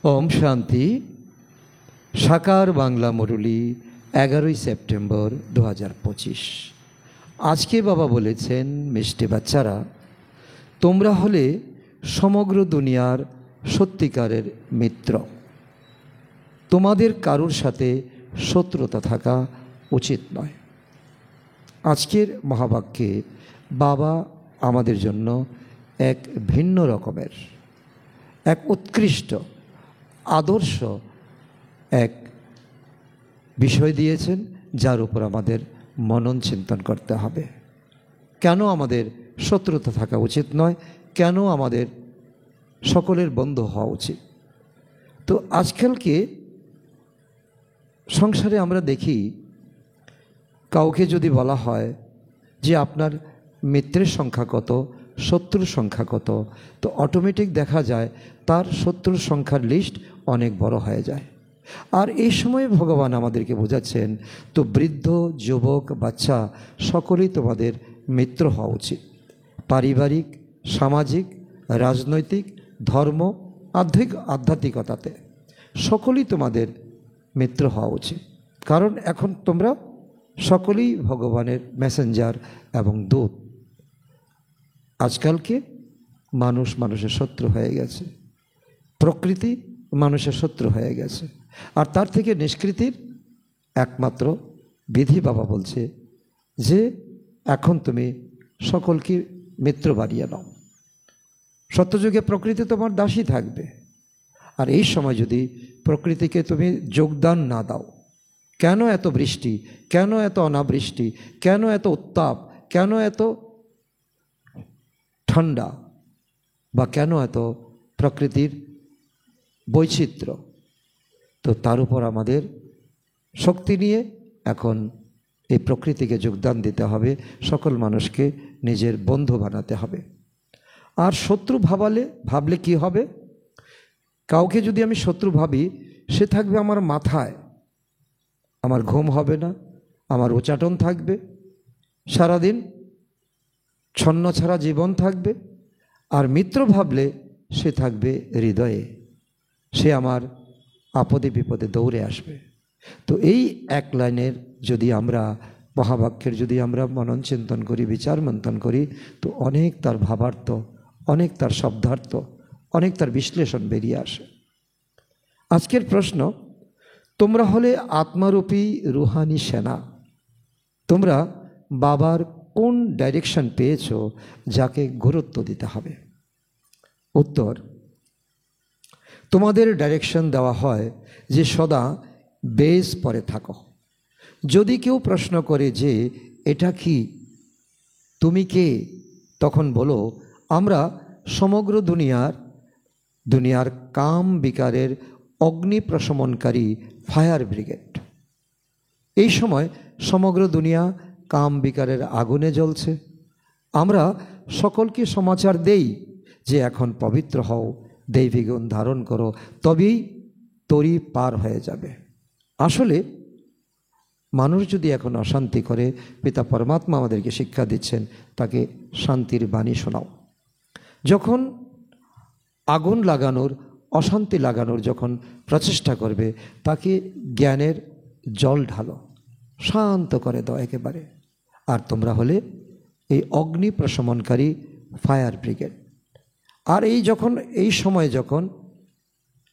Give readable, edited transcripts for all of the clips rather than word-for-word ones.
ওম শান্তি। সাকার বাংলা মুরলী 11ই সেপ্টেম্বর 2025। আজকে বাবা বলেছেন, মিষ্টি বাচ্চারা, তোমরা হলে সমগ্র দুনিয়ার সত্যিকারের মিত্র। তোমাদের কারোর সাথে শত্রুতা থাকা উচিত নয়। আজকের মহাবাক্যে বাবা আমাদের জন্য এক ভিন্ন রকমের, এক উৎকৃষ্ট আদর্শ এক বিষয় দিয়েছেন, যার উপর আমাদের মনন চিন্তন করতে হবে। কেন আমাদের শত্রুতা থাকা উচিত নয়, কেন আমাদের সকলের বন্ধু হওয়া উচিত। তো আজকালকে সংসারে আমরা দেখি, কাউকে যদি বলা হয় যে আপনার মিত্রের সংখ্যা কত, শত্রুর সংখ্যা কত, তো অটোমেটিক দেখা যায় তার শত্রুর সংখ্যার লিস্ট অনেক বড় হয়ে যায়। আর এই সময়ে ভগবান আমাদেরকে বোঝাচ্ছেন, তো বৃদ্ধ, যুবক, বাচ্চা সকলেই তোমাদের মিত্র হওয়া উচিত। পারিবারিক, সামাজিক, রাজনৈতিক, ধর্ম, আধ্যাত্মিকতাতে সকলেই তোমাদের মিত্র হওয়া উচিত। কারণ এখন তোমরা সকলেই ভগবানের মেসেঞ্জার এবং দূত। আজকালকে মানুষ মানুষের শত্রু হয়ে গেছে, প্রকৃতি মানুষের শত্রু হয়ে গেছে। আর তার থেকে নিষ্কৃতির একমাত্র বিধি বাবা বলছে যে এখন তুমি সকলকে মিত্র বানিয়ে নাও। সত্যযুগে প্রকৃতি তোমার দাসী থাকবে। আর এই সময় যদি প্রকৃতিকে তুমি যোগদান না দাও, কেন এত বৃষ্টি, কেন এত অনাবৃষ্টি, কেন এত উত্তাপ, কেন এত ঠান্ডা, বা কেন এত প্রকৃতির বৈচিত্র্য, তো তার উপর আমাদের শক্তি নিয়ে এখন এই প্রকৃতিকে যোগদান দিতে হবে, সকল মানুষকে নিজের বন্ধু বানাতে হবে। আর শত্রু ভাবলে কি হবে? কাউকে যদি আমি শত্রু ভাবি, সে থাকবে আমার মাথায়, আমার ঘুম হবে না, আমার উচ্চাটন থাকবে, সারাদিন ছন্ন ছাড়া জীবন থাকবে। আর মিত্র ভাবলে সে থাকবে হৃদয়ে, সে আমার আপদে বিপদে দৌড়ে আসবে। তো এই এক লাইনের যদি আমরা মহাবাক্যের যদি আমরা মনন চিন্তন করি, বিচার মন্থন করি, তো অনেক তার ভাবার্থ, অনেক তার শব্দার্থ, অনেক তার বিশ্লেষণ বেরিয়ে আসে। আজকের প্রশ্ন, তোমরা হলে আত্মারূপী রুহানি সেনা। তোমরা বাবার কোন ডাইরেকশন পেয়েছো যাকে গুরুত্ব দিতে হবে? উত্তর, তোমাদের ডাইরেকশন দেওয়া হয় যে সদা বেস পরে থাকো। যদি কেউ প্রশ্ন করে যে এটা কি, তুমি কে, তখন বলো, আমরা সমগ্র দুনিয়ার কাম বিকারের অগ্নি প্রশমনকারী ফায়ার ব্রিগেড। এই সময় সমগ্র দুনিয়া কাম বিকারের আগুনে জ্বলছে। আমরা সকলকে সমাচার দেই যে এখন পবিত্র হও, দৈবিক গুণ ধারণ করো, তবেই তরি পার হয়ে যাবে। আসলে মানুষ যদি এখন অশান্তি করে, পিতা পরমাত্মা আমাদেরকে শিক্ষা দিচ্ছেন, তাকে শান্তির বাণী শোনাও। যখন আগুন লাগানোর, অশান্তি লাগানোর যখন প্রচেষ্টা করবে, তাকে জ্ঞানের জল ঢালো, শান্ত করে দাও একেবারে। আর তোমরা হলে এই অগ্নি প্রশমনকারী ফায়ার ব্রিগেড। আর এই সময় যখন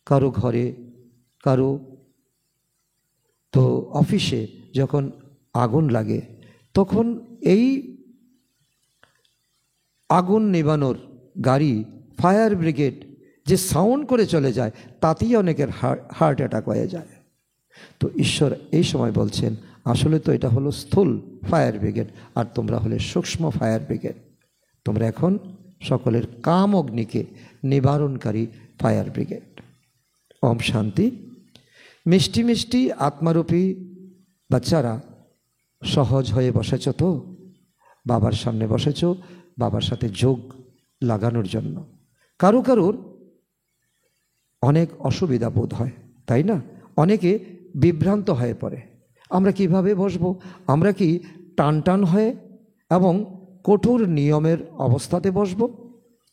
কারো ঘরে, কারো তো অফিসে যখন আগুন লাগে, তখন এই আগুন নেভানোর গাড়ি, ফায়ার ব্রিগেড যে সাউন্ড করে চলে যায়, তাতেই অনেকের হার্ট অ্যাটাক হয়ে যায়। তো ঈশ্বর এই সময় বলছেন, আসলে তো এটা হলো স্থূল ফায়ার ব্রিগেড, আর তোমরা হলে সূক্ষ্ম ফায়ার ব্রিগেড। তোমরা এখন সকলের কাম অগ্নিকে নিবারণকারী ফায়ার ব্রিগেড। ওম শান্তি। মিষ্টি মিষ্টি আত্মারূপী বাচ্চারা, সহজ হয়ে বসেছ তো? বাবার সামনে বসেছ বাবার সাথে যোগ লাগানোর জন্য। কারোর অনেক অসুবিধা বোধ হয়, তাই না? অনেকে বিভ্রান্ত হয়ে পড়ে, আমরা কিভাবে বসবো, আমরা কি টান হয়ে এবং কঠোর নিয়মের অবস্থাতে বসবো?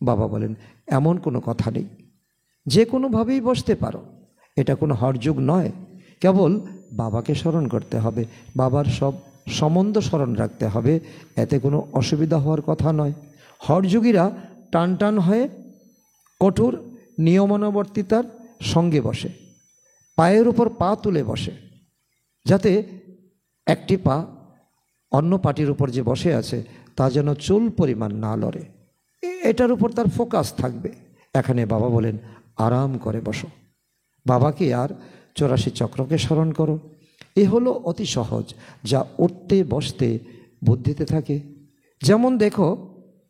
বাবা বলেন, এমন কোনো কথা নেই। যে কোনোভাবেই বসতে পারো, এটা কোনো হরযোগ নয়। কেবল বাবাকে স্মরণ করতে হবে, বাবার সব সম্বন্ধ স্মরণ রাখতে হবে, এতে কোনো অসুবিধা হওয়ার কথা নয়। হরযোগীরা টান টান হয়ে কঠোর নিয়মানুবর্তিতার সঙ্গে বসে, পায়ের উপর পা তুলে বসে, যাতে একটি পা অন্য পাটির উপর যে বসে আছে তা যেন চুল পরিমাণ না লড়ে, এটার উপর তার ফোকাস থাকবে। এখানে বাবা বলেন আরাম করে বসো, বাবাকে আর 84 চক্রকে স্মরণ করো। এ হলো অতি সহজ, যা উঠতে বসতে বুদ্ধিতে থাকে। যেমন দেখো,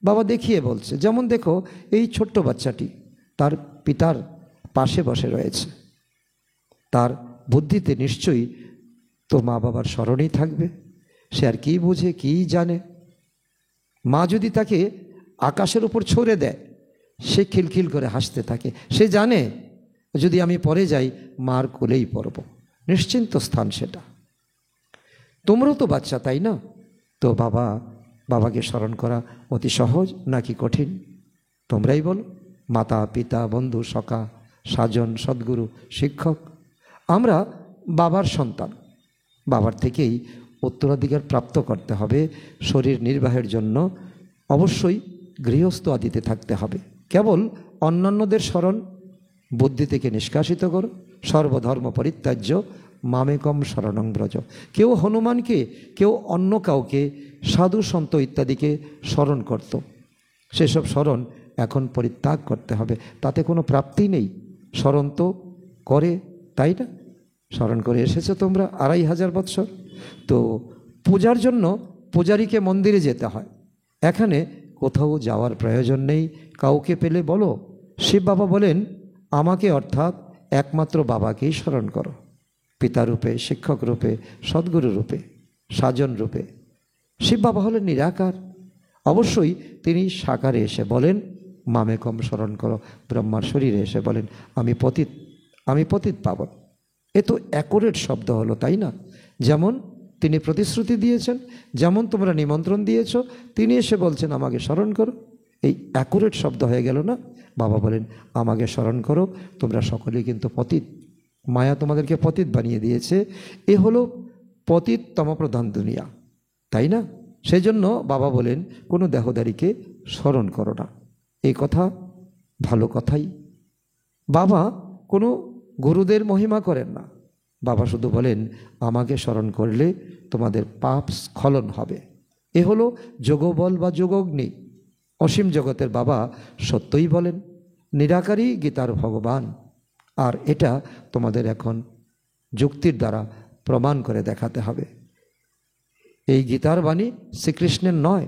বাবা দেখিয়ে বলছে, যেমন দেখো এই ছোট্ট বাচ্চাটি তার পিতার পাশে বসে রয়েছে, তার বুদ্ধিতে নিশ্চয়ই তো মা বাবার স্মরণেই থাকবে। সে আর কী বুঝে, কী জানে? মা যদি তাকে আকাশের উপর ছড়ে দেয়, সে খিলখিল করে হাসতে থাকে। সে জানে যদি আমি পরে যাই মার কোলেই পড়ব, নিশ্চিন্ত স্থান সেটা। তোমরাও তো বাচ্চা, তাই না? তো বাবাকে স্মরণ করা অতি সহজ নাকি কঠিন? তোমরাই বলো। মাতা, পিতা, বন্ধু, সখা, স্বজন, সদ্গুরু, শিক্ষক, আমরা বাবার সন্তান। বাবার থেকেই উত্তরাধিকার প্রাপ্ত করতে হবে। শরীর নির্বাহের জন্য অবশ্যই গৃহস্থ আদিতে থাকতে হবে। কেবল অন্যান্যদের স্মরণ বুদ্ধি থেকে নিষ্কাশিত করো। সর্বধর্ম পরিত্যাজ্য মামেকম শরণং ব্রজ। কেউ হনুমানকে, কেউ অন্য কাউকে, সাধু সন্ত ইত্যাদিকে স্মরণ করত, সেসব স্মরণ এখন পরিত্যাগ করতে হবে। তাতে কোনো প্রাপ্তি নেই। স্মরণ তো করে, তাই না? স্মরণ করে এসেছো তোমরা 2500 বৎসর। তো পূজার জন্য পূজারীকে মন্দিরে যেতে হয়, এখানে কোথাও যাওয়ার প্রয়োজন নেই। কাউকে পেলে বলো। শিব বাবা বলেন আমাকে, অর্থাৎ একমাত্র বাবাকেই স্মরণ করো, পিতারূপে, শিক্ষক রূপে, সদ্গুরু রূপে, স্বজন রূপে। শিব বাবা হলেন নিরাকার। অবশ্যই তিনি সাকারে এসে বলেন মামেকম স্মরণ করো, ব্রহ্মার শরীরে এসে বলেন আমি পতিত পাবন। এ তো অ্যাকুরেট শব্দ হলো, তাই না? যেমন তিনি প্রতিশ্রুতি দিয়েছেন, যেমন তোমরা নিমন্ত্রণ দিয়েছ, তিনি এসে বলছেন আমাকে স্মরণ করো। এই অ্যাকুরেট শব্দ হয়ে গেল না? বাবা বলেন আমাকে স্মরণ করো, তোমরা সকলেই কিন্তু পতিত। মায়া তোমাদেরকে পতিত বানিয়ে দিয়েছে। এ হলো পতিত তমপ্রধান দুনিয়া, তাই না? সেই জন্য বাবা বলেন কোনো দেহদারীকে স্মরণ করো না। এই কথা ভালো কথাই। বাবা কোনো গুরুদের মহিমা করেন না। বাবা শুধু বলেন আমাকে স্মরণ করলে তোমাদের পাপ স্খলন হবে। এ হলো যোগবল বা যোগগ্নি। অসীম জগতের বাবা সত্যই বলেন, নিরাকারই গীতার ভগবান। আর এটা তোমাদের এখন যুক্তির দ্বারা প্রমাণ করে দেখাতে হবে। এই গীতার বাণী শ্রীকৃষ্ণের নয়।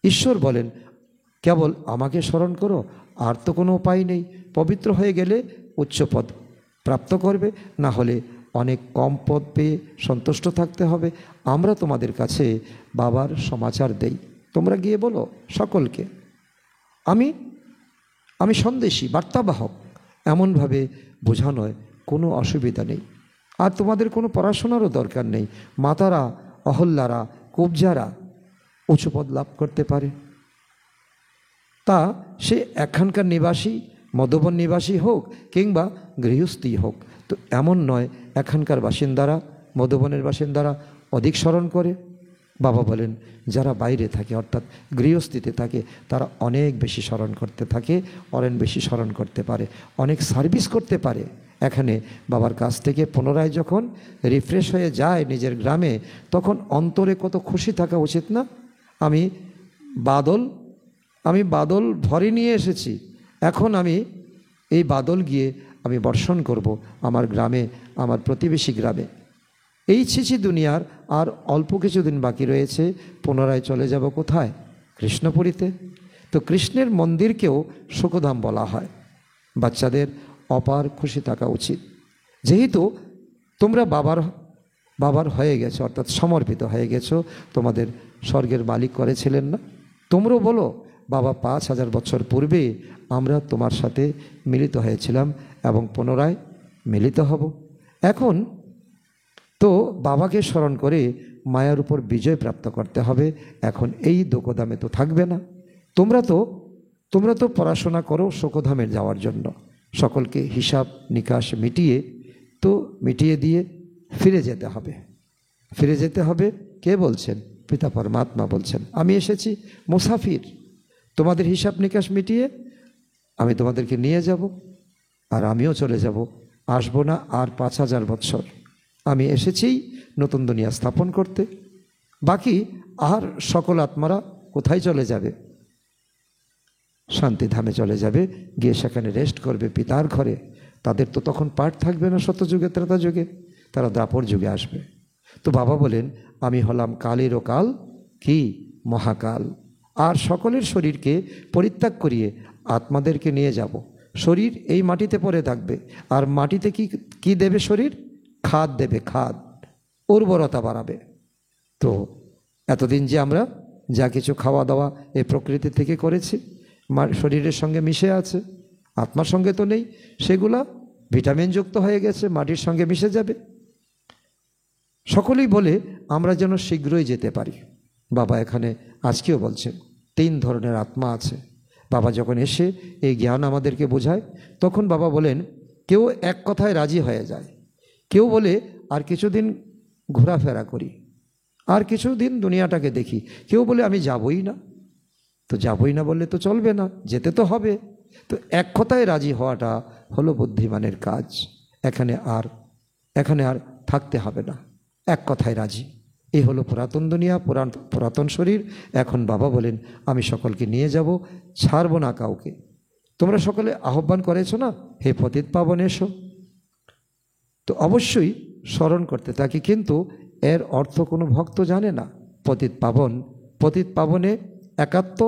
ঈশ্বর বলেন কেবল আমাকে স্মরণ করো, আর তো কোনো উপায় নেই। পবিত্র হয়ে গেলে উচ্চ পদ প্রাপ্ত করবে, না হলে অনেক কম পদ পেয়ে সন্তুষ্ট থাকতে হবে। আমরা তোমাদের কাছে বাবার সমাচার দেই, তোমরা গিয়ে বলো সকলকে আমি সন্দেশী, বার্তাবাহক, এমনভাবে বোঝানোয় কোনো অসুবিধা নেই। আর তোমাদের কোনো পড়াশোনারও দরকার নেই। মাতারা, অহল্যারা, কুবজারা উঁচু পদ লাভ করতে পারে। তা সে এখানকার নিবাসী, মধুবন নিবাসী হোক কিংবা গৃহস্থী হোক। তো এমন নয় এখানকার বাসিন্দারা, মধুবনের বাসিন্দারা অধিক স্মরণ করে। বাবা বলেন যারা বাইরে থাকে, অর্থাৎ গৃহস্থিতে থাকে, তারা অনেক বেশি স্মরণ করতে থাকে, অনেক বেশি স্মরণ করতে পারে, অনেক সার্ভিস করতে পারে। এখানে বাবার কাছ থেকে পুনরায় যখন রিফ্রেশ হয়ে যায় নিজের গ্রামে, তখন অন্তরে কত খুশি থাকা উচিত না? আমি বাদল ভরে নিয়ে এসেছি, এখন আমি এই বাদল গিয়ে আমি বর্ষণ করব আমার গ্রামে, আমার প্রতিবেশী গ্রামে। এই ছিছি দুনিয়ার আর অল্প কিছুদিন বাকি রয়েছে, পুনরায় চলে যাব কোথায়? কৃষ্ণপুরীতে। তো কৃষ্ণের মন্দিরকেও সুখধাম বলা হয়। বাচ্চাদের অপার খুশি থাকা উচিত, যেহেতু তোমরা বাবার হয়ে গেছো, অর্থাৎ সমর্পিত হয়ে গেছো। তোমাদের স্বর্গের মালিক করেছিলেন না? তোমরাও বলো বাবা 5000 বছর পূর্বে আমরা তোমার সাথে মিলিত হয়েছিলাম এবং পুনরায় মিলিত হব। এখন তো বাবাকে স্মরণ করে মায়ার উপর বিজয় প্রাপ্ত করতে হবে। এখন এই দোকধামে তো থাকবে না। তোমরা তো পড়াশোনা করো সুখধামে যাওয়ার জন্য, সকলকে হিসাব নিকাশ মিটিয়ে দিয়ে ফিরে যেতে হবে। ফিরে যেতে হবে কে বলছেন? পিতা পরমাত্মা বলছেন, আমি এসেছি মুসাফির, তোমাদের হিসাব নিকাশ মিটিয়ে আমি তোমাদেরকে নিয়ে যাব, আর আমিও চলে যাব, আসবো না আর 5000 বৎসর। আমি এসেছি নতুন দুনিয়া স্থাপন করতে। বাকি আর সকল আত্মারা কোথায় চলে যাবে? শান্তিধামে চলে যাবে, গিয়ে সেখানে রেস্ট করবে পিতার ঘরে। তাদের তো তখন পাঠ থাকবে না সত্যযুগে ত্রেতা যুগে, তারা দ্বাপর যুগে আসবে। তো বাবা বলেন, আমি হলাম কালেরও কাল, কি মহাকাল, আর সকলের শরীরকে পরিত্যাগ করিয়ে আত্মাদেরকে নিয়ে যাব। শরীর এই মাটিতে পড়ে থাকবে, আর মাটিতে কি দেবে? শরীর খাদ দেবে, খাদ, উর্বরতা বাড়াবে। তো এতদিন যে আমরা যা কিছু খাওয়া দাওয়া এই প্রকৃতি থেকে করেছি, শরীরের সঙ্গে মিশে আছে, আত্মার সঙ্গে তো নেই, সেগুলা ভিটামিনযুক্ত হয়ে গেছে, মাটির সঙ্গে মিশে যাবে। সকলেই বলে আমরা যেন শীঘ্রই যেতে পারি। বাবা এখানে আজকেও বলছেন 3 ধরনের আত্মা আছে। বাবা যখন এসে এই জ্ঞান আমাদেরকে বোঝায়, তখন বাবা বলেন, কেউ এক কথায় রাজি হয়ে যায়, কেউ বলে আর কিছুদিন ঘোরাফেরা করি, আর কিছুদিন দুনিয়াটাকে দেখি, কেউ বলে আমি যাবই না। তো যাবই না বললে তো চলবে না, যেতে তো হবে। তো এক কথায় রাজি হওয়াটা হলো বুদ্ধিমানের কাজ। এখানে আর থাকতে হবে না, এক কথায় রাজি। এই হলো পুরাতন দুনিয়া, পুরাতন শরীর। এখন বাবা বলেন, আমি সকলকে নিয়ে যাব, ছাড়বো না কাউকে। তোমরা সকলে আহ্বান করেছো না, হে পতিত পাবন এসো। তো অবশ্যই স্মরণ করতে থাকি, কিন্তু এর অর্থ কোনো ভক্ত জানে না। পতিত পাবনে একাত্ম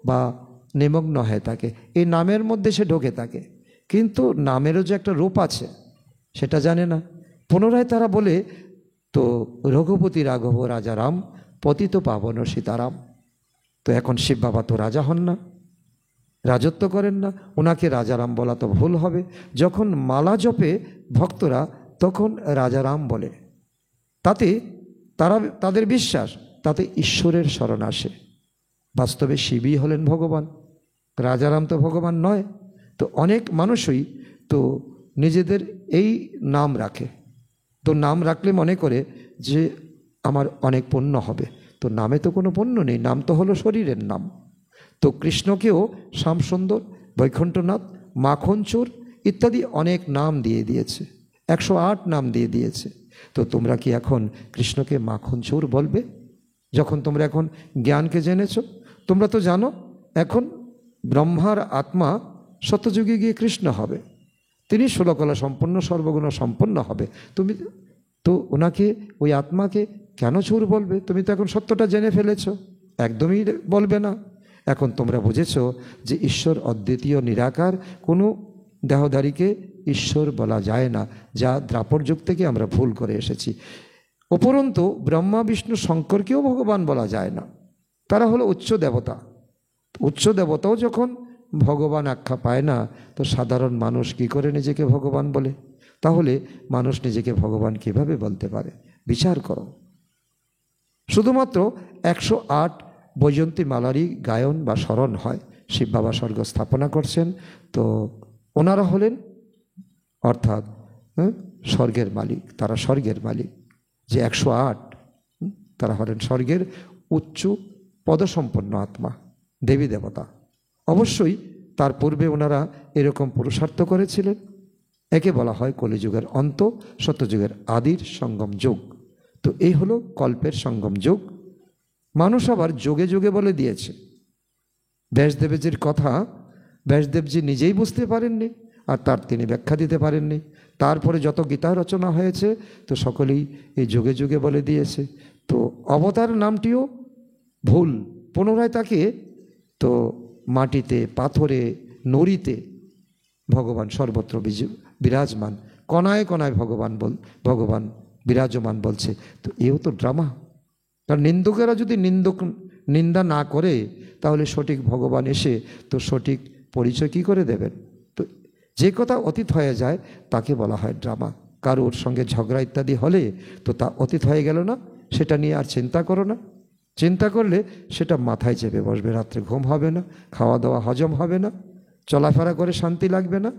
বা নিমগ্ন হয়ে থাকে, এই নামের মধ্যে সে ঢোকে থাকে, কিন্তু নামেরও যে একটা রূপ আছে সেটা জানে না। পুনরায় তারা বলে, তো রঘুপতি রাঘব রাজারাম, পতিত পাবন সীতারাম। তো এখন শিব বাবা তো রাজা হন না, রাজত্ব করেন না, ওনাকে রাজারাম বলা তো ভুল হবে। যখন মালা জপে ভক্তরা, তখন রাজারাম বলে, তাতে তাদের বিশ্বাস, তাতে ঈশ্বরের শরণ আসে। বাস্তবে শিবই হলেন ভগবান, রাজারাম তো ভগবান নয়। তো অনেক মানুষই তো নিজেদের এই নাম রাখে, তো নাম রাখলে মনে করে যে আমার অনেক পুণ্য হবে। তো নামে তো কোনো পুণ্য নেই, নাম তো হলো শরীরের নাম। তো কৃষ্ণকেও শ্যামসুন্দর, বৈকুণ্ঠনাথ, মাখনচোর ইত্যাদি অনেক নাম দিয়ে দিয়েছে, 108 নাম দিয়ে দিয়েছে। তো তোমরা কি এখন কৃষ্ণকে মাখনচোর বলবে? যখন তোমরা এখন জ্ঞানকে জেনেছ, তোমরা তো জানো এখন ব্রহ্মার আত্মা সত্যযুগে গিয়ে কৃষ্ণ হবে, তিনি ষোলকলা সম্পন্ন, সর্বগুণ সম্পন্ন হবে। তুমি তো ওনাকে, ওই আত্মাকে কেন চোর বলবে? তুমি তো এখন সত্যটা জেনে ফেলেছ, একদমই বলবে না। এখন তোমরা বুঝেছ যে ঈশ্বর অদ্বিতীয় নিরাকার, কোনো দেহধারীকে ঈশ্বর বলা যায় না, যা দ্রাপর যুগ থেকে আমরা ভুল করে এসেছি। উপরন্তু ব্রহ্মা বিষ্ণু শঙ্করকেও ভগবান বলা যায় না, তারা হলো উচ্চ দেবতা। উচ্চ দেবতাও যখন ভগবান আখ্যা পায় না, তো সাধারণ মানুষ কি করে নিজেকে ভগবান বলে? তাহলে মানুষ নিজেকে ভগবান কিভাবে বলতে পারে? বিচার করো। শুধুমাত্র 108 বৈজন্তী মালারই গায়ন বা স্মরণ হয়। শিব বাবা স্বর্গ স্থাপনা করছেন, তো ওনারা হলেন অর্থাৎ স্বর্গের মালিক, তারা স্বর্গের মালিক। যে 108 তারা হলেন স্বর্গের উচ্চ পদসম্পন্ন আত্মা, দেবী দেবতা। অবশ্যই তার পূর্বে ওনারা এরকম পুরুষার্থ করেছিলেন। একে বলা হয় কলিযুগের অন্ত, সত্যযুগের আদির সঙ্গম যুগ। তো এই হলো কল্পের সঙ্গম যুগ। মানুষ আবার যুগে যুগে বলে দিয়েছে। ব্যাসদেবজির কথা ব্যাসদেবজি নিজেই বুঝতে পারেননি, আর তার তিনি ব্যাখ্যা দিতে পারেননি। তারপরে যত গীতা রচনা হয়েছে, তো সকলেই এই যুগে যুগে বলে দিয়েছে। তো অবতার নামটিও ভুল। পুনরায় তাকে তো মাটিতে, পাথরে, নড়িতে ভগবান সর্বত্র বিরাজমান, কণায় কণায় ভগবান বিরাজমান বলছে। তো এও তো ড্রামা। কারণ নিন্দুকেরা যদি নিন্দা না করে, তাহলে সঠিক ভগবান এসে তো সঠিক পরিচয় কী করে দেবেন? তো যে কথা অতীত হয়ে যায় তাকে বলা হয় ড্রামা। কারোর সঙ্গে ঝগড়া ইত্যাদি হলে তো তা অতীত হয়ে গেল না, সেটা নিয়ে আর চিন্তা করো না। চিন্তা করলে সেটা মাথায় চেপে বসবে, রাত্রে ঘুম হবে না, খাওয়া দাওয়া হজম হবে না, চলাফেরা করে শান্তি লাগবে না?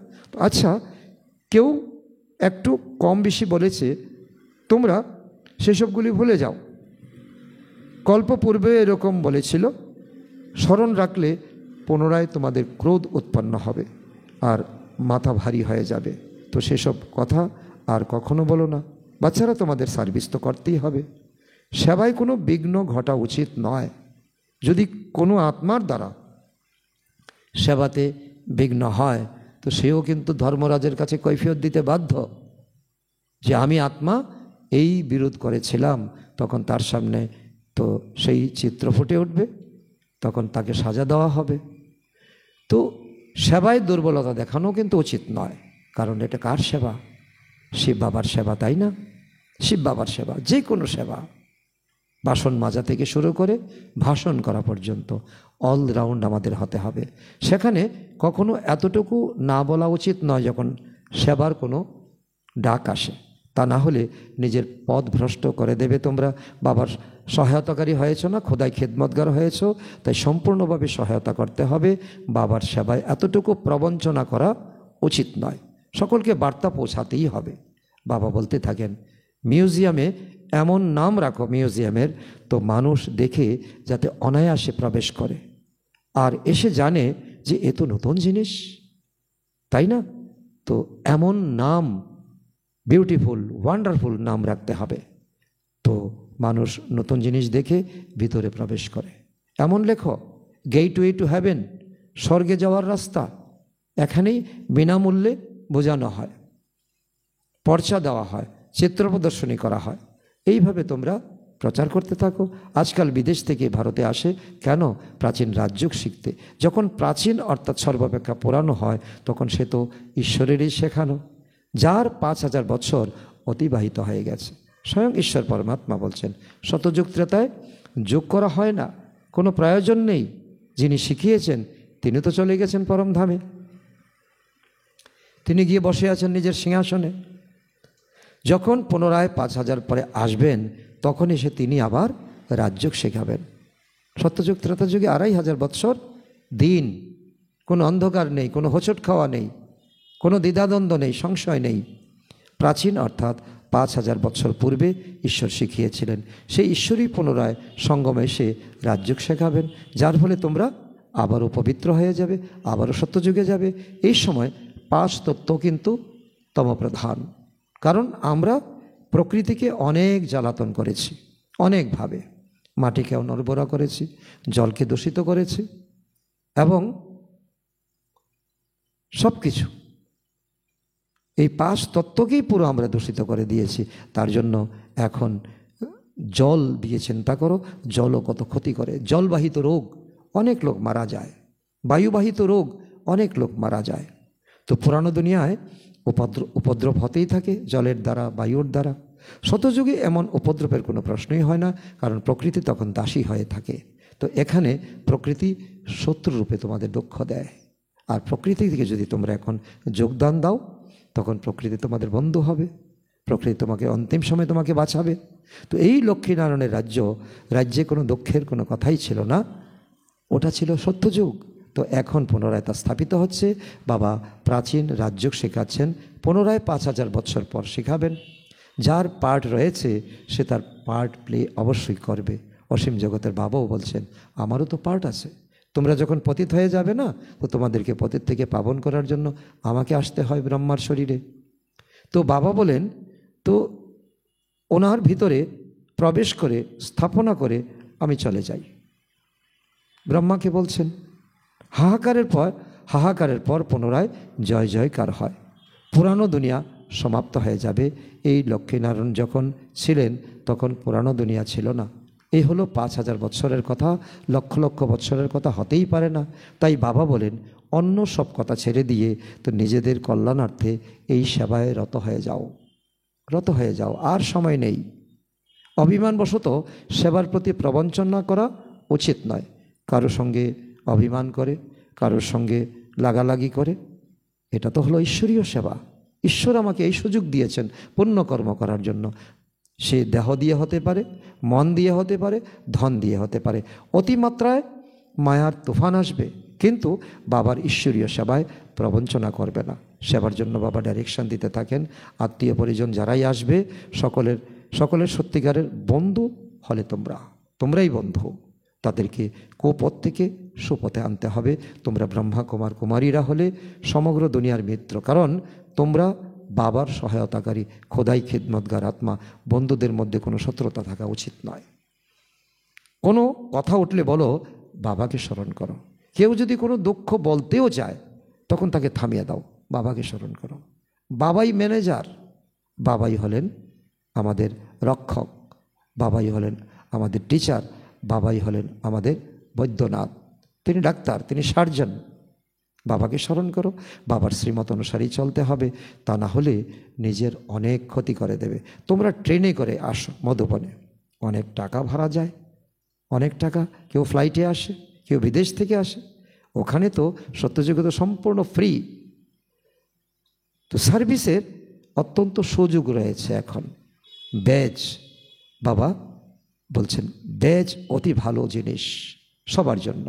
আচ্ছা, কেউ একটু কম বেশি বলেছে, তোমরা সেসবগুলি ভুলে যাও। কল্প পূর্বে এরকম বলেছিল, স্মরণ রাখলে পুনরায় তোমাদের ক্রোধ উৎপন্ন হবে আর মাথা ভারী হয়ে যাবে। তো সেসব কথা আর কখনো বলো না। বাচ্চারা, তোমাদের সার্ভিস তো করতেই হবে। সেবায় কোনো বিঘ্ন ঘটা উচিত নয়। যদি কোনো আত্মার দ্বারা সেবাতে বিঘ্ন হয়, তো সেও কিন্তু ধর্মরাজের কাছে কৈফিয়ত দিতে বাধ্য যে আমি আত্মা এই বিরোধ করেছিলাম। তখন তার সামনে তো সেই চিত্র ফুটে উঠবে, তখন তাকে সাজা দেওয়া হবে। তো সেবায় দুর্বলতা দেখানো কিন্তু উচিত নয়, কারণ এটা কার সেবা? শিব বাবার সেবা, তাই না? শিব বাবার সেবা, যে কোনো সেবা, বাসন মাজা থেকে শুরু করে ভাষণ করা পর্যন্ত অলরাউন্ড আমাদের হতে হবে। সেখানে কখনো এতটুকু না বলা উচিত নয় যখন সেবার কোনো ডাক আসে, তা না হলে নিজের পথ ভ্রষ্ট করে দেবে। তোমরা বাবার সহায়তাকারী হয়েছ না, খোদাই খেদমতগার হয়েছ, তাই সম্পূর্ণভাবে সহায়তা করতে হবে। বাবার সেবায় এতটুকু প্রবঞ্চনা করা উচিত নয়। সকলকে বার্তা পৌঁছাতেই হবে। বাবা বলতে থাকেন, মিউজিয়ামে এমন নাম রাখো মিউজিয়ামের, তো মানুষ দেখে যাতে অনায়াসে প্রবেশ করে আর এসে জানে যে এ তো নতুন জিনিস, তাই না? তো এমন নাম, বিউটিফুল ওয়ান্ডারফুল নাম রাখতে হবে, তো মানুষ নতুন জিনিস দেখে ভিতরে প্রবেশ করে। এমন লেখো, গেটওয়ে টু হেভেন, স্বর্গে যাওয়ার রাস্তা, এখানেই বিনামূল্যে বোঝানো হয়, পর্চা দেওয়া হয়, চিত্র প্রদর্শনী করা হয়। এইভাবে তোমরা প্রচার করতে থাকো। আজকাল বিদেশ থেকে ভারতে আসে কেন? প্রাচীন রাজযোগ শিখতে। যখন প্রাচীন অর্থাৎ সর্বাপেক্ষা পুরানো হয়, তখন সে তো ঈশ্বরেরই শেখানো, যার 5000 বছর অতিবাহিত হয়ে গেছে। স্বয়ং ঈশ্বর পরমাত্মা বলছেন, শতযুগ ত্রেতায় যোগ করা হয় না, কোনো প্রয়োজন নেই। যিনি শিখিয়েছেন তিনি তো চলে গেছেন পরম ধামে, তিনি গিয়ে বসে আছেন নিজের সিংহাসনে। যখন পুনরায় 5000 পরে আসবেন, তখন এসে তিনি আবার রাজযোগ শেখাবেন। সত্যযুগ ত্রেতা যুগে 2500 বৎসর দিন, কোনো অন্ধকার নেই, কোনো হোঁচট খাওয়া নেই, কোনো দ্বিধাদ্বন্দ্ব নেই, সংশয় নেই। প্রাচীন অর্থাৎ 5000 বৎসর পূর্বে ঈশ্বর শিখিয়েছিলেন, সেই ঈশ্বরই পুনরায় সঙ্গমে এসে রাজযোগ শেখাবেন, যার ফলে তোমরা আবারও পবিত্র হয়ে যাবে, আবারও সত্যযুগে যাবে। এই সময় 5 তত্ত্ব কিন্তু তমপ্রধান, কারণ আমরা প্রকৃতিকে অনেক জ্বালাতন করেছি, অনেকভাবে মাটিকে অনর্বরা করেছি, জলকে দূষিত করেছি এবং সব কিছু এই 5 তত্ত্বকেই পুরো আমরা দূষিত করে দিয়েছি। তার জন্য এখন জল দিয়ে চিন্তা করো, জলও কত ক্ষতি করে। জলবাহিত রোগ অনেক লোক মারা যায়, বায়ুবাহিত রোগ অনেক লোক মারা যায়। তো পুরানো দুনিয়ায় উপদ্রব হতেই থাকে, জলের দ্বারা, বায়ুর দ্বারা। শতযুগে এমন উপদ্রবের কোনো প্রশ্নই হয় না, কারণ প্রকৃতি তখন দাসী হয়ে থাকে। তো এখানে প্রকৃতি শত্রুরূপে তোমাদের দুঃখ দেয়, আর প্রকৃতি থেকে যদি তোমরা এখন যোগদান দাও, তখন প্রকৃতি তোমাদের বন্ধু হবে, প্রকৃতি তোমাকে অন্তিম সময় তোমাকে বাঁচাবে। তো এই লক্ষ্মীনারায়ণের রাজ্যে কোনো দুঃখের কোনো কথাই ছিল না, ওটা ছিল সত্যযুগ। তো এখন পুনরায় তা স্থাপিত হচ্ছে। বাবা প্রাচীন রাজযোগ শেখাচ্ছেন, পুনরায় 5000 বৎসর পর শেখাবেন। যার পার্ট রয়েছে সে তার পার্ট প্লে অবশ্যই করবে। অসীম জগতের বাবাও বলছেন, আমারও তো পার্ট আছে। তোমরা যখন পতিত হয়ে যাবে না, তো তোমাদেরকে পতিত থেকে পাবন করার জন্য আমাকে আসতে হয় ব্রহ্মার শরীরে। তো বাবা বলেন, তো ওনার ভিতরে প্রবেশ করে স্থাপনা করে আমি চলে যাই। ব্রহ্মাকে বলছেন, হাহাকারের পর পুনরায় জয় জয়কার হয়, পুরানো দুনিয়া সমাপ্ত হয়ে যাবে। এই লক্ষ্মীনারায়ণ যখন ছিলেন তখন পুরানো দুনিয়া ছিল না। এই হলো 5000 বৎসরের কথা, লক্ষ লক্ষ বৎসরের কথা হতেই পারে না। তাই বাবা বলেন, অন্য সব কথা ছেড়ে দিয়ে তো নিজেদের কল্যাণার্থে এই সেবায় রত হয়ে যাও, আর সময় নেই। অভিমানবশত সেবার প্রতি প্রবঞ্চনা করা উচিত নয়। কারো সঙ্গে অভিমান করে, কারোর সঙ্গে লাগালাগি করে, এটা তো হলো ঈশ্বরীয় সেবা। ঈশ্বর আমাকে এই সুযোগ দিয়েছেন পুণ্যকর্ম করার জন্য। সে দেহ দিয়ে হতে পারে, মন দিয়ে হতে পারে, ধন দিয়ে হতে পারে। অতিমাত্রায় মায়ার তুফান আসবে, কিন্তু বাবার ঈশ্বরীয় সেবায় প্রবঞ্চনা করবে না। সেবার জন্য বাবা ডাইরেকশন দিতে থাকেন। আত্মীয় পরিজন যারাই আসবে সকলের সত্যিকারের বন্ধু হলে তোমরাই বন্ধু। তাদেরকে কুপথ থেকে সুপথে আনতে হবে। তোমরা ব্রহ্মা কুমার কুমারীরা হলে সমগ্র দুনিয়ার মিত্র, কারণ তোমরা বাবার সহায়তাকারী, খোদাই খিদমতগার আত্মা। বন্ধুদের মধ্যে কোনো শত্রুতা থাকা উচিত নয়। কোনো কথা উঠলে বলো বাবাকে স্মরণ করো। কেউ যদি কোনো দুঃখ বলতেও যায় তখন তাকে থামিয়ে দাও, বাবাকে স্মরণ করো। বাবাই ম্যানেজার, বাবাই হলেন আমাদের রক্ষক, বাবাই হলেন আমাদের টিচার, বাবাই হলেন আমাদের বৈদ্যনাথ। তিনি ডাক্তার, তিনি সার্জন। বাবাকে স্মরণ করো, বাবার শ্রীমত অনুসারেই চলতে হবে, তা না হলে নিজের অনেক ক্ষতি করে দেবে। তোমরা ট্রেনে করে আসো মধুবনে, অনেক টাকা ভাড়া যায়, অনেক টাকা। কেউ ফ্লাইটে আসে, কেউ বিদেশ থেকে আসে। ওখানে তো সত্যযুগে তো সম্পূর্ণ ফ্রি। তো সার্ভিসের অত্যন্ত সুযোগ রয়েছে এখন। ব্যাজ, বাবা বলছেন ব্যাজ অতি ভালো জিনিস সবার জন্য।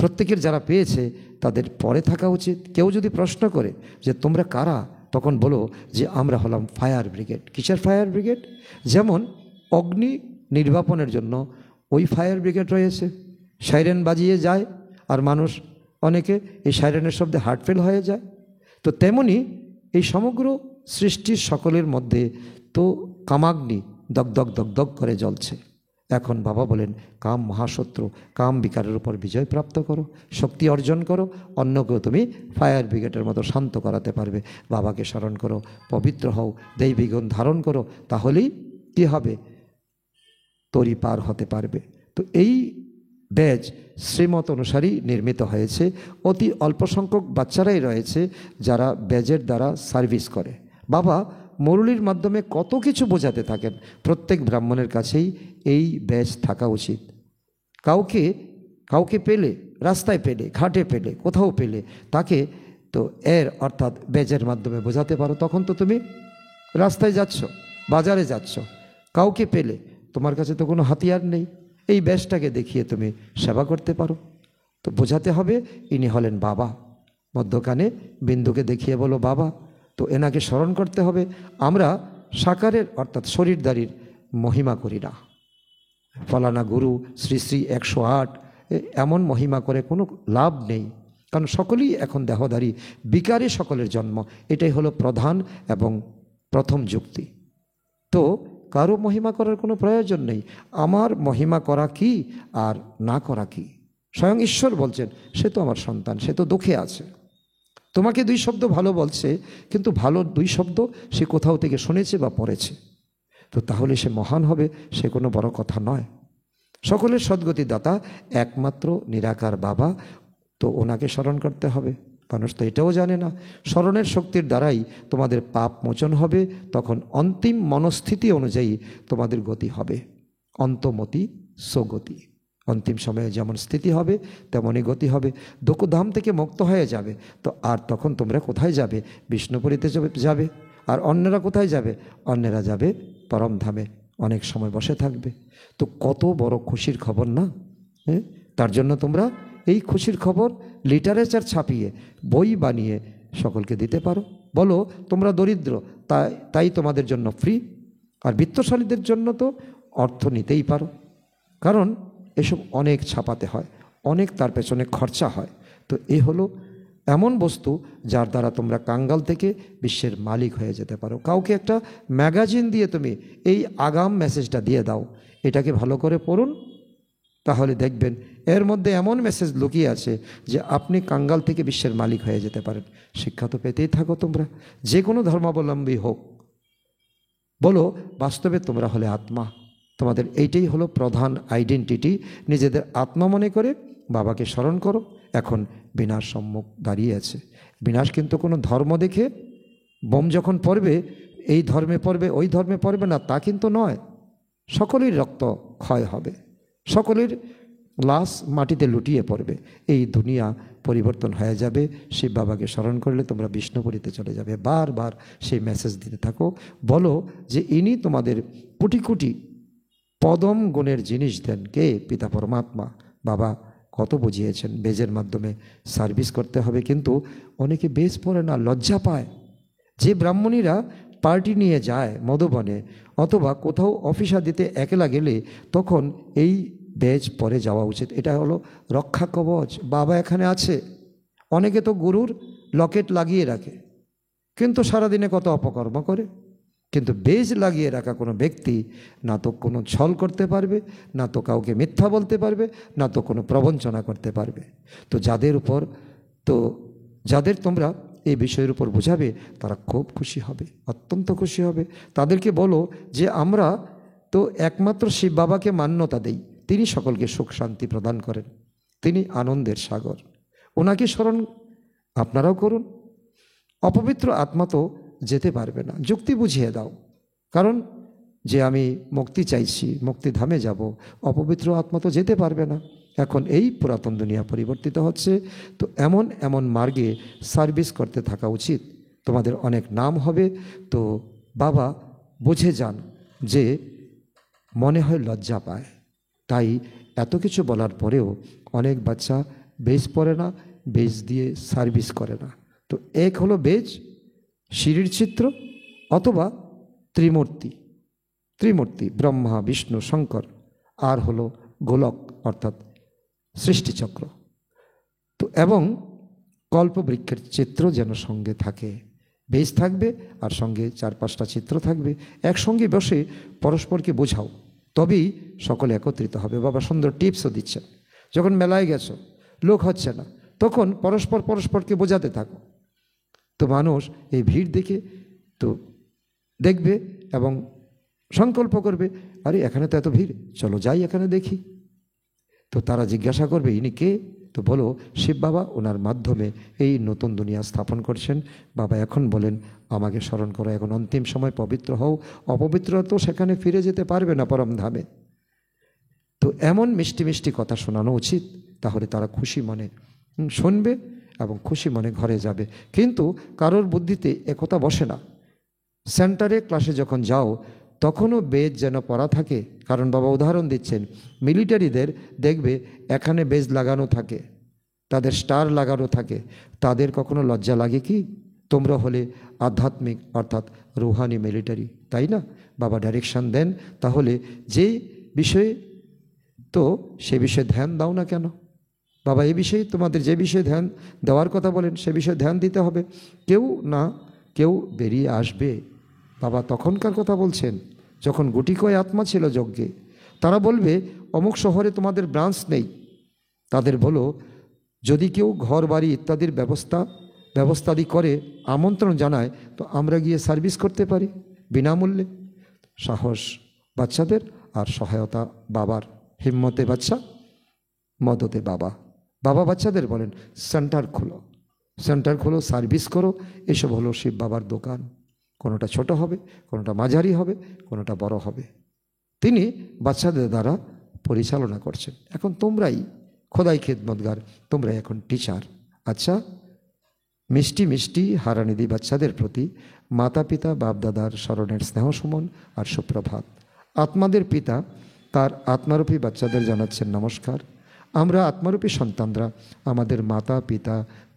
প্রত্যেকের যারা পেয়েছে তাদের পরে থাকা উচিত। কেউ যদি প্রশ্ন করে যে তোমরা কারা, তখন বলো যে আমরা হলাম ফায়ার ব্রিগেড। কিসের ফায়ার ব্রিগেড? যেমন অগ্নি নির্বাপনের জন্য ওই ফায়ার ব্রিগেড রয়েছে, সাইরেন বাজিয়ে যায়, আর মানুষ অনেকে এই সাইরেনের শব্দে হার্ট ফেল হয়ে যায়। তো তেমনি এই সমগ্র সৃষ্টির সকলের মধ্যে তো কামাগ্নি দগদগ দগদগ করে জ্বলছে। এখন বাবা বলেন কাম মহাশত্রু, কাম বিকারের উপর বিজয় প্রাপ্ত করো, শক্তি অর্জন করো, অন্যকেও তুমি ফায়ার ব্রিগেডের মতো শান্ত করাতে পারবে। বাবাকে স্মরণ করো, পবিত্র হও, দৈবিক গুণ ধারণ করো, তাহলেই কী হবে? তরি পার হতে পারবে। তো এই ব্যাজ শ্রীমত অনুসারী নির্মিত হয়েছে। অতি অল্প সংখ্যক বাচ্চারাই রয়েছে যারা ব্যাজের দ্বারা সার্ভিস করে। বাবা মুরলির মাধ্যমে কত কিছু বোঝাতে থাকেন। প্রত্যেক ব্রাহ্মণের কাছেই এই ব্যাজ থাকা উচিত। কাউকে পেলে, রাস্তায় পেলে, ঘাটে পেলে, কোথাও পেলে, তাকে তো অর্থাৎ ব্যাজের মাধ্যমে বোঝাতে পারো। তখন তো তুমি রাস্তায় যাচ্ছ, বাজারে যাচ্ছ, কাউকে পেলে, তোমার কাছে তো কোনো হাতিয়ার নেই, এই ব্যাজটাকে দেখিয়ে তুমি সেবা করতে পারো। তো বোঝাতে হবে ইনি হলেন বাবা। মধ্যখানে বিন্দুকে দেখিয়ে বলো বাবা। তো এনাকে স্মরণ করতে হবে। আমরা সাকারের অর্থাৎ শরীরদারির মহিমা করি না। ফলানা গুরু শ্রী শ্রী 108 এমন মহিমা করে কোনো লাভ নেই, কারণ সকলেই এখন দেহধারী, বিকারে সকলের জন্ম। এটাই হলো প্রধান এবং প্রথম যুক্তি। তো কারো মহিমা করার কোনো প্রয়োজন নেই। আমার মহিমা করা কি আর না করা কি? স্বয়ং ঈশ্বর বলছেন সে তো আমার সন্তান, সে তো দুঃখে আছে। তোমাকে 2 শব্দ ভালো বলছে, কিন্তু ভালো 2 শব্দ সে কোথাও থেকে শুনেছে বা পড়েছে। তো তাহলে সে মহান হবে, সে কোনো বড় কথা নয়। সকলের সদ্গতি দাতা একমাত্র নিরাকার বাবা, তো ওনাকে স্মরণ করতে হবে। মানুষ তো এটাও জানে না। স্মরণের শক্তির দ্বারাই তোমাদের পাপ মোচন হবে। তখন অন্তিম মনস্থিতি অনুযায়ী তোমাদের গতি হবে। অন্তমতি সগতি। অন্তিম সময়ে যেমন স্থিতি হবে তেমনই গতি হবে। দুঃখধাম থেকে মুক্ত হয়ে যাবে। তো আর তখন তোমরা কোথায় যাবে? বিষ্ণুপুরীতে যাবে। আর অন্যরা কোথায় যাবে? অন্যরা যাবে পরমধামে, অনেক সময় বসে থাকবে। তো কত বড় খুশির খবর না? হ্যাঁ, তার জন্য তোমরা এই খুশির খবর লিটারেচার ছাপিয়ে বই বানিয়ে সকলকে দিতে পারো। বলো তোমরা দরিদ্র, তাই তোমাদের জন্য ফ্রি। আর বিত্তশালীদের জন্য তো অর্থ নিতেই পারো, কারণ এসব অনেক ছাপাতে হয়, অনেক তার পেছনে খরচা হয়। তো এ হলো এমন বস্তু যার দ্বারা তোমরা কাঙ্গাল থেকে বিশ্বের মালিক হয়ে যেতে পারো। কাউকে একটা ম্যাগাজিন দিয়ে তুমি এই আগাম মেসেজটা দিয়ে দাও, এটাকে ভালো করে পড়ুন, তাহলে দেখবেন এর মধ্যে এমন মেসেজ লুকিয়ে আছে যে আপনি কাঙ্গাল থেকে বিশ্বের মালিক হয়ে যেতে পারেন। শিক্ষা তো পেতেই থাকো তোমরা, যে কোনো ধর্মাবলম্বী হোক। বলো বাস্তবে তোমরা হলে আত্মা। তোমাদের এইটাই হলো প্রধান আইডেন্টিটি। নিজেদের আত্মা মনে করে বাবাকে স্মরণ করো। এখন বিনাশ সম্মুখ দাঁড়িয়ে আছে। বিনাশ কিন্তু কোনো ধর্ম দেখে বোম যখন পড়বে, এই ধর্মে পড়বে ওই ধর্মে পড়বে না, তা কিন্তু নয়। সকলের রক্ত ক্ষয় হবে, সকলের লাশ মাটিতে লুটিয়ে পড়বে, এই দুনিয়া পরিবর্তন হয়ে যাবে। শিব বাবাকে স্মরণ করলে তোমরা বিষ্ণুপুরীতে চলে যাবে। বারবার সেই মেসেজ দিতে থাকো। বলো যে ইনি তোমাদের কোটি কোটি পদম গুণের জিনিস দেন। কে? পিতা পরমাত্মা। বাবা কত বুঝিয়েছেন বেজের মাধ্যমে সার্ভিস করতে হবে, কিন্তু অনেকে বেজ পড়ে না, লজ্জা পায়। যে ব্রাহ্মণীরা পার্টি নিয়ে যায় মধুবনে অথবা কোথাও অফিস আদিতে একলা গেলে তখন এই বেজ পরে যাওয়া উচিত। এটা হলো রক্ষা কবচ, বাবা এখানে আছে। অনেকে তো গুরুর লকেট লাগিয়ে রাখে, কিন্তু সারাদিনে কত অপকর্ম করে। কিন্তু বেজ লাগিয়ে রাখা কোনো ব্যক্তি না তো কোনো ছল করতে পারবে, না তো কাউকে মিথ্যা বলতে পারবে, না তো কোনো প্রবঞ্চনা করতে পারবে। তো যাদের তোমরা এই বিষয়ের উপর বোঝাবে তারা খুব খুশি হবে, অত্যন্ত খুশি হবে। তাদেরকে বলো যে আমরা তো একমাত্র শিব বাবাকে মান্যতা দেই, তিনি সকলকে সুখ শান্তি প্রদান করেন, তিনি আনন্দের সাগর, ওনাকে স্মরণ আপনারাও করুন। অপবিত্র আত্মা তো যেতে পারবে না, যুক্তি বুঝিয়ে দাও। কারণ যে আমি মুক্তি চাইছি, মুক্তিধামে যাব, অপবিত্র আত্মা তো যেতে পারবে না। এখন এই পুরাতন দুনিয়া পরিবর্তিত হচ্ছে, তো এমন এমন মার্গে সার্ভিস করতে থাকা উচিত, তোমাদের অনেক নাম হবে। তো বাবা বুঝে যান যে মনে হয় লজ্জা পায়, তাই এত কিছু বলার পরেও অনেক বাচ্চা বেজ পড়ে না, বেজ দিয়ে সার্ভিস করে না। তো এক হলো বেজ, সিঁড়ির চিত্র অথবা ত্রিমূর্তি ব্রহ্মা বিষ্ণু শঙ্কর, আর হলো গোলক অর্থাৎ সৃষ্টিচক্র। তো এবং কল্পবৃক্ষের চিত্র যেন সঙ্গে থাকে, বেজ থাকবে আর সঙ্গে 4-5টা চিত্র থাকবে। একসঙ্গে বসে পরস্পরকে বোঝাও, তবেই সকলে একত্রিত হবে। বাবা সুন্দর টিপসও দিচ্ছেন, যখন মেলায় গেছো লোক হচ্ছে না তখন পরস্পরকে বোঝাতে থাকো। তো মানুষ এই ভিড় দেখে তো দেখবে এবং সংকল্প করবে, আরে এখানে তো এত ভিড়, চলো যাই এখানে দেখি। তো তারা জিজ্ঞাসা করবে ইনি কে? তো বলো শিব বাবা, ওনার মাধ্যমে এই নতুন দুনিয়া স্থাপন করছেন। বাবা এখন বলেন আমাকে স্মরণ করো, এখন অন্তিম সময় পবিত্র হও, অপবিত্র তো সেখানে ফিরে যেতে পারবে না পরম ধামে। তো এমন মিষ্টি মিষ্টি কথা শোনানো উচিত, তাহলে তারা খুশি মনে শুনবে এবং খুশি মনে ঘরে যাবে। কিন্তু কারোর বুদ্ধিতে একথা বসে না। সেন্টারে ক্লাসে যখন যাও তখনও বেজ যেন পড়া থাকে, কারণ বাবা উদাহরণ দিচ্ছেন মিলিটারিদের দেখবে এখানে বেজ লাগানো থাকে, তাদের স্টার লাগানো থাকে, তাদের কখনো লজ্জা লাগে কি? তোমরা হলে আধ্যাত্মিক অর্থাৎ রুহানি মিলিটারি, তাই না? বাবা ডাইরেকশন দেন, তাহলে যে বিষয়ে তো সে বিষয়ে ধ্যান দাও না কেন? বাবা এই বিষয়ে তোমাদের যে বিষয়ে ধ্যান দেওয়ার কথা বলেন সে বিষয়ে ধ্যান দিতে হবে। কেউ না কেউ বেরিয়ে আসবে। বাবা তখনকার কথা বলছেন যখন গুটি কয় আত্মা ছিল যজ্ঞে, তারা বলবে অমুক শহরে তোমাদের ব্রাঞ্চ নেই। তাদের বলো যদি কেউ ঘর বাড়ি ইত্যাদির ব্যবস্থাদি করে আমন্ত্রণ জানায় তো আমরা গিয়ে সার্ভিস করতে পারি বিনামূল্যে। সাহস বাচ্চাদের আর সহায়তা বাবার, হিম্মতে বাচ্চা মদতে বাবা। বাবা বাচ্চাদের বলেন সেন্টার খোলো, সার্ভিস করো। এসব হলো শিব বাবার দোকান, কোনোটা ছোট হবে, কোনোটা মাঝারি হবে, কোনোটা বড় হবে। তিনি বাচ্চাদের দ্বারা পরিচালনা করছেন। এখন তোমরাই খোদাই খেদমতগার, তোমরাই এখন টিচার। আচ্ছা, মিষ্টি মিষ্টি হারানিধি বাচ্চাদের প্রতি মাতা পিতা বাপদাদার স্মরণের স্নেহ সুমন আর সুপ্রভাত। আত্মাদের পিতা তার আত্মারূপী বাচ্চাদের জানাচ্ছেন নমস্কার। আমরা আত্মারূপী সন্তানরা আমাদের মাতা পিতা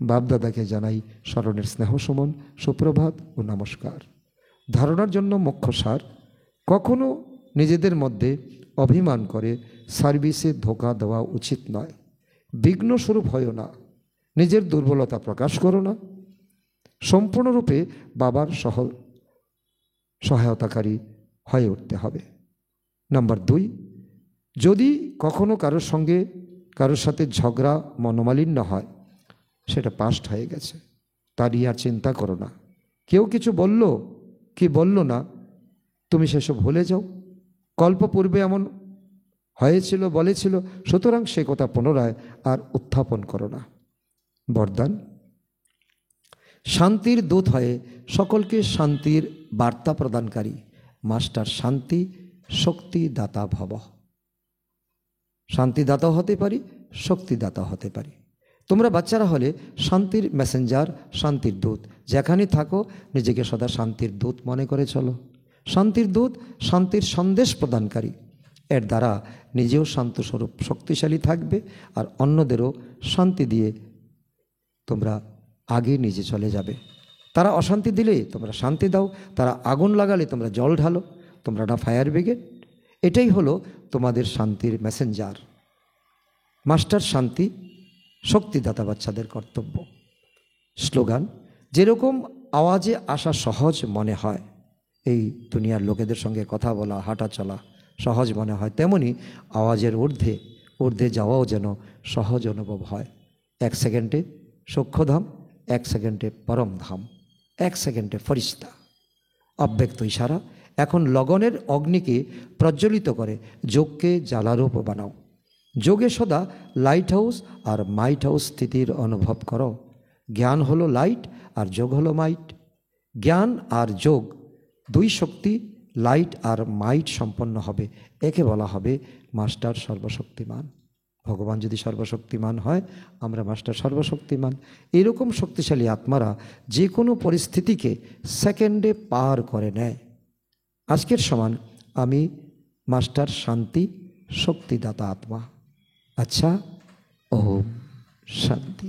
বাপদাদাকে জানাই স্মরণের স্নেহ সুমন, সুপ্রভাত ও নমস্কার। ধারণার জন্য মুখ্য সার, কখনো নিজেদের মধ্যে অভিমান করে সার্ভিসে ধোঁকা দেওয়া উচিত নয়। বিঘ্নস্বরূপ হয়ও না, নিজের দুর্বলতা প্রকাশ করো না, সম্পূর্ণরূপে বাবার সহায়তাকারী হয়ে উঠতে হবে। নাম্বার 2, যদি কখনো কারোর সাথে ঝগড়া মনোমালিন্য হয়, সেটা পাস্ট হয়ে গেছে, তারই আর চিন্তা করো না। কেউ কিছু বলল কি বলল না, তুমি সেসব ভুলে যাও। কল্পপূর্বে এমন হয়েছিল বলেছিল, সুতরাং সে কথা পুনরায় আর উত্থাপন করো না। বরদান, শান্তির দূত হয়ে সকলকে শান্তির বার্তা প্রদানকারী মাস্টার শান্তি শক্তিদাতা ভব। শান্তিদাতাও হতে পারি, শক্তিদাতা হতে পারি। তোমরা বাচ্চারা হলে শান্তির মেসেঞ্জার, শান্তির দূত। যেখানে থাকো নিজেকে সদা শান্তির দূত মনে করে চলো। শান্তির দূত শান্তির সন্দেশ প্রদানকারী। এর দ্বারা নিজেও শান্তস্বরূপ শক্তিশালী থাকবে আর অন্যদেরও শান্তি দিয়ে তোমরা আগে নিজে চলে যাবে। তারা অশান্তি দিলে তোমরা শান্তি দাও, তারা আগুন লাগালে তোমরা জল ঢালো, তোমরা না ফায়ার ব্রিগেড। এটাই হলো তোমাদের শান্তির মেসেঞ্জার। মাস্টার শান্তি, শক্তিদাতা বাচ্চাদের কর্তব্য। স্লোগান: যেরকম আওয়াজে আসা সহজ মনে হয়, এই দুনিয়ার লোকেদের সঙ্গে কথা বলা, হাঁটা চলা সহজ মনে হয়, তেমনি আওয়াজের ঊর্ধ্বে যাওয়াও যেন সহজ অনুভব হয়। 1 সেকেন্ডে সূক্ষ্মধাম, 1 সেকেন্ডে পরমধাম, 1 সেকেন্ডে ফরিস্তা। অব্যক্ত ইশারা। এখন লগনের অগ্নিকে প্রজ্বলিত করে যোগকে জ্বালারূপ বানাও। যোগে সদা লাইট হাউস আর মাইট হাউস স্থিতির অনুভব করো। জ্ঞান হলো লাইট আর যোগ হলো মাইট। জ্ঞান আর যোগ দুই শক্তি লাইট আর মাইট সম্পন্ন হবে, একে বলা হবে মাস্টার সর্বশক্তিমান। ভগবান যদি সর্বশক্তিমান হয়, আমরা মাস্টার সর্বশক্তিমান। এরকম শক্তিশালী আত্মারা যে কোনো পরিস্থিতিকে সেকেন্ডে পার করে নেয়। আজকের সমান আমি মাস্টার শান্তি, শক্তিদাতা আত্মা। আচ্ছা, ওম শান্তি।